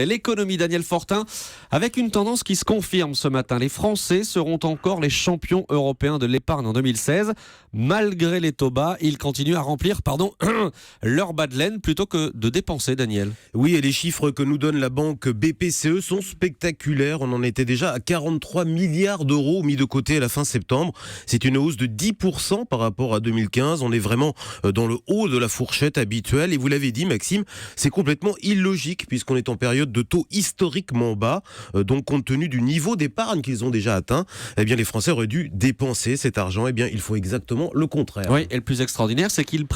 L'économie, Daniel Fortin, avec une tendance qui se confirme ce matin. Les Français seront encore les champions européens de l'épargne en 2016. Malgré les taux bas, ils continuent à remplir leur bas de laine plutôt que de dépenser, Daniel. Oui, et les chiffres que nous donne la banque BPCE sont spectaculaires. On en était déjà à 43 milliards d'euros mis de côté à la fin septembre. C'est une hausse de 10% par rapport à 2015. On est vraiment dans le haut de la fourchette habituelle. Et vous l'avez dit, Maxime, c'est complètement illogique puisqu'on est en période de taux historiquement bas. Donc, compte tenu du niveau d'épargne qu'ils ont déjà atteint, eh bien, les Français auraient dû dépenser cet argent. Eh bien, il faut exactement le contraire. Oui, et le plus extraordinaire, c'est qu'ils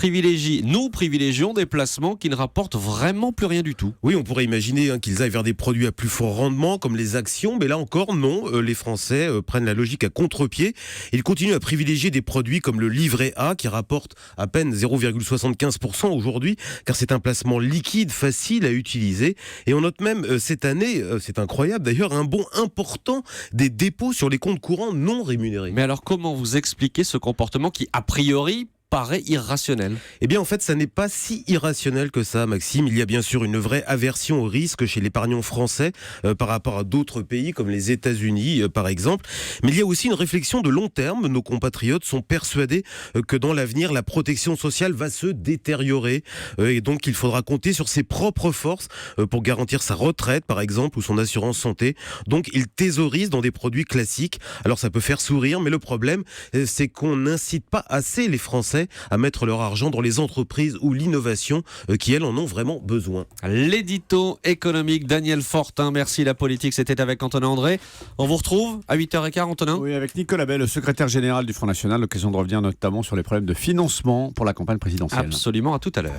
nous privilégions des placements qui ne rapportent vraiment plus rien du tout. Oui, on pourrait imaginer qu'ils aillent vers des produits à plus fort rendement, comme les actions, mais là encore, non. Les Français prennent la logique à contre-pied. Ils continuent à privilégier des produits comme le livret A, qui rapporte à peine 0,75% aujourd'hui, car c'est un placement liquide, facile à utiliser. Et on note même cette année, c'est incroyable d'ailleurs, un bond important des dépôts sur les comptes courants non rémunérés. Mais alors, comment vous expliquez ce comportement qui, a priori, paraît irrationnel? Eh bien, en fait, ça n'est pas si irrationnel que ça, Maxime. Il y a bien sûr une vraie aversion au risque chez l'épargnant français par rapport à d'autres pays comme les États-Unis, par exemple. Mais il y a aussi une réflexion de long terme. Nos compatriotes sont persuadés que dans l'avenir, la protection sociale va se détériorer. Et donc, il faudra compter sur ses propres forces pour garantir sa retraite, par exemple, ou son assurance santé. Donc, ils thésaurisent dans des produits classiques. Alors, ça peut faire sourire, mais le problème, c'est qu'on n'incite pas assez les Français à mettre leur argent dans les entreprises ou l'innovation qui, elles, en ont vraiment besoin. L'édito économique, Daniel Fortin. Merci, la politique, c'était avec Antonin André. On vous retrouve à 8h15, Antonin. Oui, avec Nicolas Bay, le secrétaire général du Front National, l'occasion de revenir notamment sur les problèmes de financement pour la campagne présidentielle. Absolument, à tout à l'heure.